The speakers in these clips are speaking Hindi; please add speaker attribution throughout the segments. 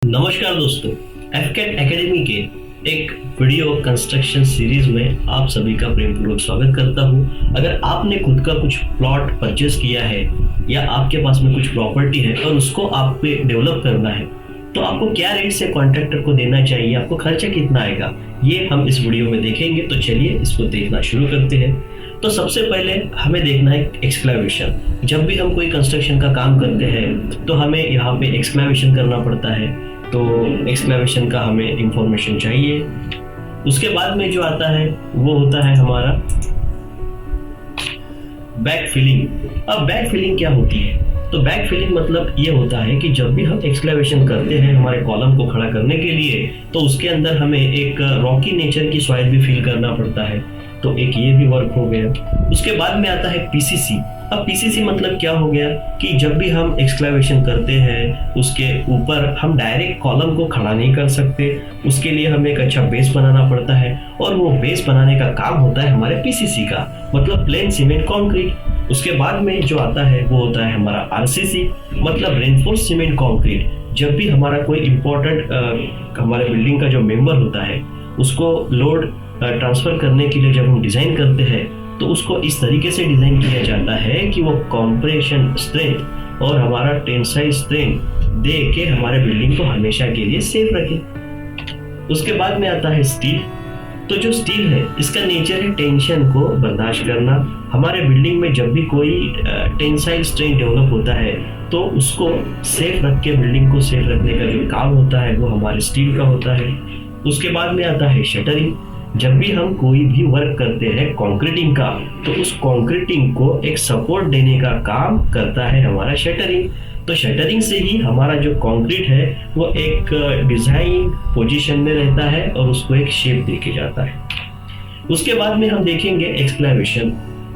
Speaker 1: नमस्कार दोस्तों, एफकेट एकेडमी के एक वीडियो कंस्ट्रक्शन सीरीज में आप सभी का प्रेमपूर्वक स्वागत करता हूं। अगर आपने खुद का कुछ प्लॉट परचेस किया है या आपके पास में कुछ प्रॉपर्टी है और उसको आप पे डेवलप करना है तो आपको क्या रेट से कॉन्ट्रैक्टर को देना चाहिए, आपको खर्चा कितना आएगा, ये हम इस वीडियो में देखेंगे। तो चलिए इसको देखना शुरू करते हैं। तो सबसे पहले हमें देखना है एक्सक्लेवेशन। जब भी हम कोई कंस्ट्रक्शन का काम करते हैं तो हमें यहाँ पे एक्सक्लेवेशन करना पड़ता है, तो एक्सक्लेवेशन का हमें इंफॉर्मेशन चाहिए। उसके बाद में जो आता है वो होता है हमारा बैक फिलिंग। अब बैक फिलिंग क्या होती है? तो बैक फिलिंग मतलब ये होता है कि जब भी हम एक्सक्लेवेशन करते हैं हमारे कॉलम को खड़ा करने के लिए, तो उसके अंदर हमें एक रॉकी नेचर की सॉइल भी फिल करना पड़ता है। तो एक ये भी वर्क हो गया। उसके बाद में आता है पीसीसी। अब पीसीसी मतलब क्या हो गया कि जब भी हम एक्सक्लेवेशन करते हैं उसके ऊपर हम डायरेक्ट कॉलम को खड़ा नहीं कर सकते, उसके लिए हमें एक अच्छा बेस बनाना पड़ता है और वो बेस बनाने का काम होता है हमारे पीसीसी का, मतलब प्लेन सीमेंट कंक्रीट। उसके बाद में जो आता है वो होता है हमारा आरसीसी, मतलब रेनफोर्स सीमेंट कंक्रीट। जब भी हमारा कोई इम्पोर्टेंट हमारे बिल्डिंग का जो मेंबर होता है उसको लोड ट्रांसफर करने के लिए जब हम डिजाइन करते हैं तो उसको इस तरीके से डिजाइन किया जाता है कि वो कॉम्प्रेशन स्ट्रेंथ और हमारा टेंसाइल स्ट्रेंथ दे के हमारे बिल्डिंग को हमेशा के लिए सेफ रखे। उसके बाद में आता है स्टील। तो जो स्टील है इसका नेचर है टेंशन को बर्दाश्त करना। हमारे बिल्डिंग में जब भी कोई टेंसाइल स्ट्रेंथ डेवलप होता है तो उसको सेफ रख के बिल्डिंग को सेफ रखने का जो काम होता है वो हमारे स्टील का होता है। उसके बाद में आता है शटरिंग। जब भी हम कोई भी वर्क करते हैं कंक्रीटिंग का तो उस कंक्रीटिंग को एक सपोर्ट देने का काम करता है हमारा शटरिंग। तो शटरिंग से ही हमारा जो कंक्रीट है वो एक डिजाइन पोजीशन में रहता है और उसको एक शेप देके जाता है। उसके बाद में हम देखेंगे एक्सक्लेवेशन।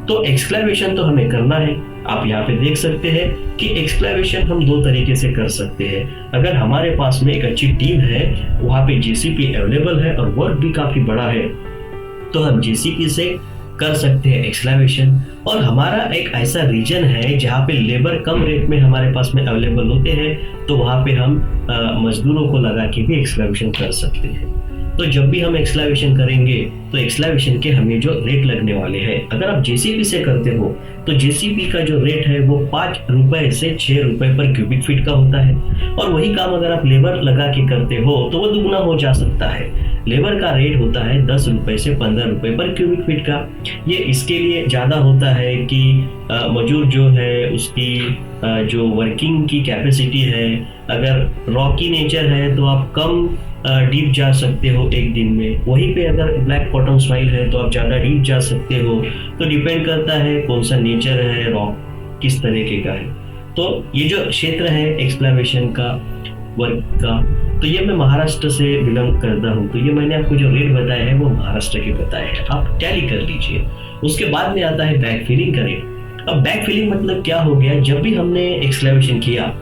Speaker 1: तो एक्सक्लेवेशन तो हमें करना है। आप यहाँ पे देख सकते हैं कि एक्सक्लेवेशन हम दो तरीके से कर सकते हैं। अगर हमारे पास में एक अच्छी टीम है, वहाँ पे जेसीपी अवेलेबल है और वर्क भी काफी बड़ा है, तो हम जेसीपी से कर सकते हैं एक्सक्लेवेशन। और हमारा एक ऐसा रीजन है जहाँ पे लेबर कम रेट में हमारे पास में अवेलेबल होते हैं, तो वहाँ पे हम मजदूरों को लगा के भी एक्सक्लेवेशन कर सकते हैं। तो जब भी हम एक्सक्लेवेशन करेंगे तो एक्सक्लेवेशन के हमें जो रेट लगने वाले हैं, अगर आप जेसीपी से करते हो तो जेसीपी का जो रेट है वो 5 रुपए से 6 रुपए पर क्यूबिक फीट का होता है। और वही काम अगर आप लेबर लगा के करते हो तो वो दुगना हो जा सकता है। लेबर का रेट होता है 10 रुपए से 15 रुपए पर क्यूबिक फीट का। ये इसके लिए ज़्यादा होता है कि मजदूर जो है उसकी जो वर्किंग की कैपेसिटी है, अगर रॉकी नेचर है तो आप कम डीप जा सकते हो एक दिन में, वहीं पे अगर ब्लैक कॉटन सॉइल है तो आप ज़्यादा डीप जा सकते हो। तो डिपेंड करता है कौन सा नेचर है, रॉक किस तरीके का है। तो ये जो क्षेत्र है एक्सक्लेवेशन का वर्क का, तो ये मैं महाराष्ट्र से बिलोंग करता हूँ, तो ये मैंने आपको जो रेट बताया है वो महाराष्ट्र के बताए हैं, आप टैली कर लीजिए। उसके बाद में आता है बैक फिलिंग का रेट। अब बैक फिलिंग मतलब क्या हो गया, जब भी हमने एक्सक्लेवेशन किया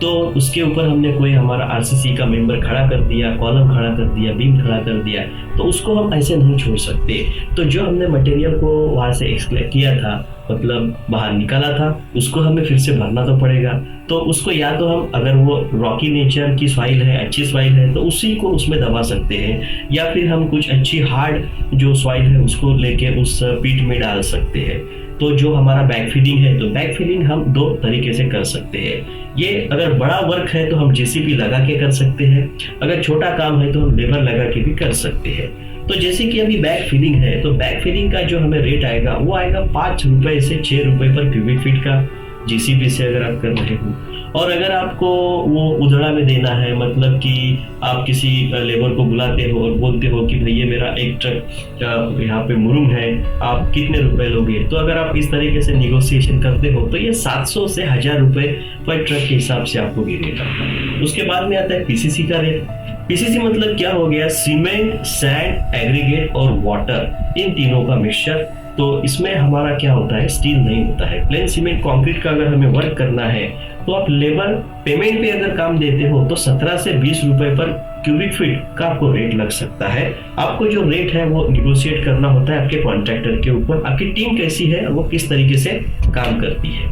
Speaker 1: तो उसके ऊपर हमने कोई हमारा आरसीसी का मेंबर खड़ा कर दिया, कॉलम खड़ा कर दिया, बीम खड़ा कर दिया, तो उसको हम ऐसे नहीं छोड़ सकते। तो जो हमने मटेरियल को वहाँ से एक्सक्लेव किया था, मतलब बाहर निकाला था, उसको हमें फिर से भरना तो पड़ेगा। तो उसको या तो हम, अगर वो रॉकी नेचर की सॉइल है, अच्छी सॉइल है, तो उसी को उसमें दबा सकते हैं, या फिर हम कुछ अच्छी हार्ड जो सॉइल है उसको लेके उस पीट में डाल सकते हैं। तो जो हमारा बैक फिलिंग है, तो बैक फिलिंग हम दो तरीके से कर सकते हैं। ये अगर बड़ा वर्क है तो हम जेसीपी लगा के कर सकते हैं, अगर छोटा काम है तो हम लेबर लगा के भी कर सकते हैं। तो जैसे कि अभी बैक फिलिंग है, तो बैक फिलिंग का जो हमें रेट आएगा वो आएगा 5 रुपए से 6 रुपए पर क्यूबिक फीट का, जेसीबी से अगर आप कर रहे हो। और अगर आपको वो उधड़ा में देना है, मतलब कि आप किसी लेबर को बुलाते हो और बोलते हो कि भैया मेरा एक ट्रक यहाँ पे मुरुम है, आप कितने रुपए लोगे, तो अगर आप इस तरीके से निगोशिएशन करते हो तो ये 700 से 1000 रुपए पर ट्रक के हिसाब से आपको गिरेगा। उसके बाद में आता है पीसीसी का रेट। पीसीसी मतलब क्या हो गया, सीमेंट, सैंड, एग्रीगेट और वाटर, इन तीनों का मिक्सचर। तो इसमें हमारा क्या होता है, स्टील नहीं होता है। प्लेन सीमेंट कंक्रीट का अगर हमें वर्क करना है तो आप लेबर पेमेंट पे अगर काम देते हो तो 17 से 20 रुपए पर क्यूबिक फीट का आपको रेट लग सकता है। आपको जो रेट है वो निगोशिएट करना होता है आपके कॉन्ट्रैक्टर के ऊपर, आपकी टीम कैसी है, वो किस तरीके से काम करती है।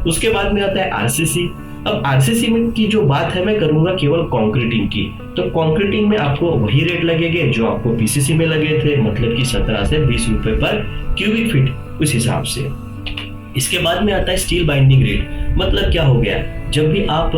Speaker 1: उसके बाद में आता है आरसीसी। अब आरसीसी में की जो बात है मैं करूंगा केवल कंक्रीटिंग की। तो कंक्रीटिंग में आपको वही रेट लगेंगे जो आपको पीसीसी में लगे थे, मतलब कि 17 से 20 रुपए पर क्यूबिक फीट उस हिसाब से। इसके बाद में आता है स्टील बाइंडिंग रेट। मतलब क्या हो गया, जब भी आप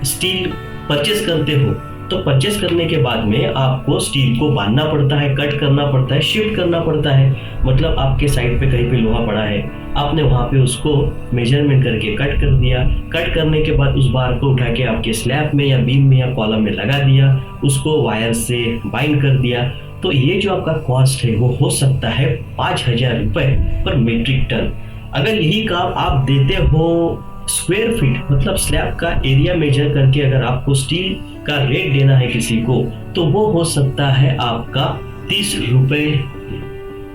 Speaker 1: स्टील परचेस करते हो तो परचेस करने के बाद में आपको स्टील को बांधना पड़ता है, कट करना पड़ता है, शिफ्ट करना पड़ता है। मतलब आपके साइड पे कहीं पे लोहा पड़ा है, आपने वहां पे उसको मेजरमेंट करके कट कर दिया। कट करने के बाद उस बार को उठा के आपके स्लैब में या बीम में या कॉलम में लगा दिया, उसको वायर से बाइंड कर दिया। तो ये जो आपका कॉस्ट है वो हो सकता है 5,000 रुपए पर मीट्रिक टन। अगर यही काम आप देते हो स्क्वायर फीट, मतलब स्लैब का एरिया मेजर करके अगर आपको स्टील का रेट देना है किसी को, तो वो हो सकता है आपका 30 रुपए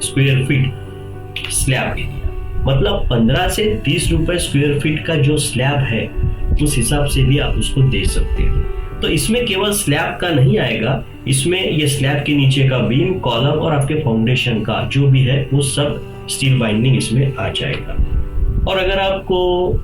Speaker 1: स्क्वायर फीट स्लैब एरिया। मतलब 15 से 30 रुपए स्क्वायर फीट का जो स्लैब है उस हिसाब से भी आप उसको दे सकते हो। तो इसमें केवल स्लैब का नहीं आएगा, इसमें ये स्लैब के नीचे का बीम, कॉलम और आपके फाउंडेशन का जो भी है वो सब स्टील बाइंडिंग इसमें आ जाएगा। और अगर आपको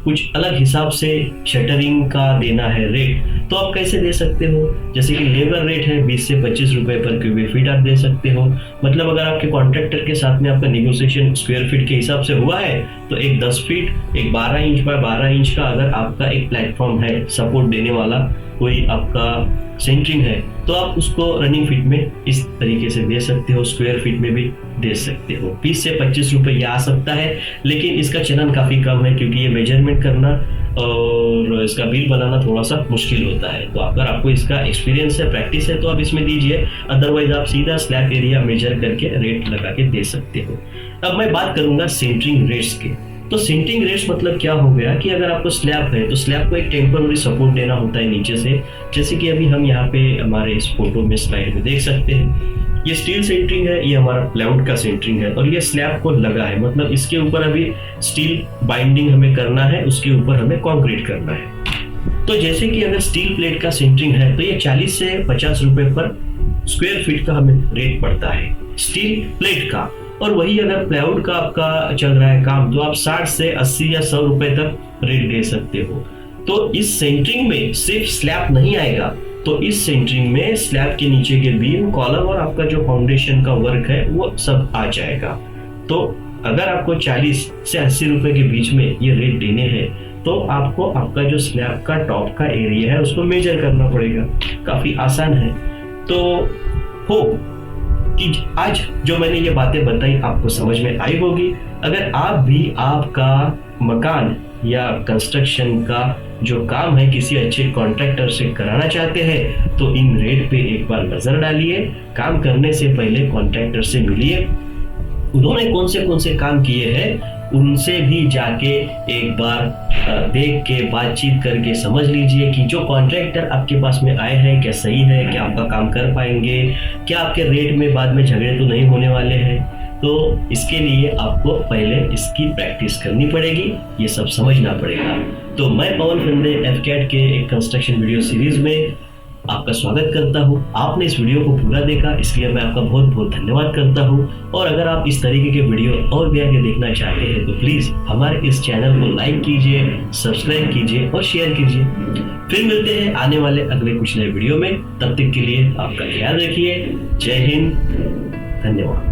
Speaker 1: कुछ अलग हिसाब से शटरिंग का देना है रेट, तो आप कैसे दे सकते हो। जैसे कि लेबर रेट है 20 से 25 रुपए पर क्यूबिक फीट आप दे सकते हो। मतलब अगर आपके कॉन्ट्रैक्टर के साथ में आपका नेगोशिएशन स्क्वायर फीट के हिसाब से हुआ है, तो एक 10 फीट, एक 12 इंच बाय 12 इंच का अगर आपका एक प्लेटफॉर्म है सपोर्ट देने वाला, कोई आपका सेंटरिंग है, तो आप उसको रनिंग फीट में इस तरीके से दे सकते हो, स्क्वायर फीट में भी दे सकते हो। 20 से 25 रुपए ये आ सकता है, लेकिन इसका चलन काफी कम है क्योंकि ये मेजरमेंट करना और इसका बिल बनाना थोड़ा सा मुश्किल होता है। तो अगर आपको इसका एक्सपीरियंस है, प्रैक्टिस है, तो आप इसमें दीजिए, अदरवाइज आप सीधा स्लैब एरिया मेजर करके रेट लगा के दे सकते हो। अब मैं बात करूंगा सेंटरिंग रेट्स के। तो सेंटरिंग रेट्स मतलब क्या हो गया कि अगर आपको स्लैब है तो स्लैब को एक टेम्पररी सपोर्ट देना होता है नीचे से, जैसे कि अभी हम यहाँ पे हमारे इस फोटो में स्लाइड में देख सकते हैं। ये स्टील सेंटरिंग है, ये हमारा प्लाईवुड का सेंटरिंग है और ये स्लैब को लगा है। मतलब इसके ऊपर अभी स्टील बाइंडिंग हमें करना है, उसके ऊपर हमें कंक्रीट करना है। तो जैसे कि अगर स्टील प्लेट का सेंटरिंग है तो ये 40 से 50 रुपए पर स्क्वायर फीट का हमें रेट पड़ता है स्टील प्लेट का। और वही अगर प्लाईवुड का आपका चल रहा है काम, तो आप 60 से 80 या 100 रुपए तक रेट दे सकते हो। तो इस सेंटरिंग में सिर्फ स्लैब नहीं आएगा, तो इस सेंटरिंग में स्लैब के नीचे के बीम, कॉलम और आपका जो फाउंडेशन का वर्क है वो सब आ जाएगा। तो अगर आपको 40 से 80 रुपए के बीच में ये रेट देने हैं, तो आपको आपका जो स्लैब का टॉप का एरिया है उसको मेजर करना पड़ेगा। काफी आसान है। तो हो कि आज जो मैंने ये बातें बताई आपको समझ में आई होगी। अगर आप भी आपका मकान या कंस्ट्रक्शन का जो काम है किसी अच्छे कॉन्ट्रैक्टर से कराना चाहते हैं, तो इन रेट पे एक बार नजर डालिए। काम करने से पहले कॉन्ट्रैक्टर से मिलिए, उन्होंने कौन से काम किए हैं उनसे भी जाके एक बार देख के बातचीत करके समझ लीजिए कि जो कॉन्ट्रैक्टर आपके पास में आए हैं क्या सही है, क्या आपका काम कर पाएंगे, क्या आपके रेट में बाद में झगड़े तो नहीं होने वाले हैं। तो इसके लिए आपको पहले इसकी प्रैक्टिस करनी पड़ेगी, ये सब समझना पड़ेगा। तो मैं पवन फिंदे एफकैट के एक कंस्ट्रक्शन वीडियो सीरीज में आपका स्वागत करता हूं। आपने इस वीडियो को पूरा देखा, इसलिए मैं आपका बहुत बहुत धन्यवाद करता हूं। और अगर आप इस तरीके के वीडियो और भी आगे देखना चाहते हैं तो प्लीज हमारे इस चैनल को लाइक कीजिए, सब्सक्राइब कीजिए और शेयर कीजिए। फिर मिलते हैं आने वाले अगले कुछ नए वीडियो में। तब तक के लिए आपका ख्याल रखिए। जय हिंद, धन्यवाद।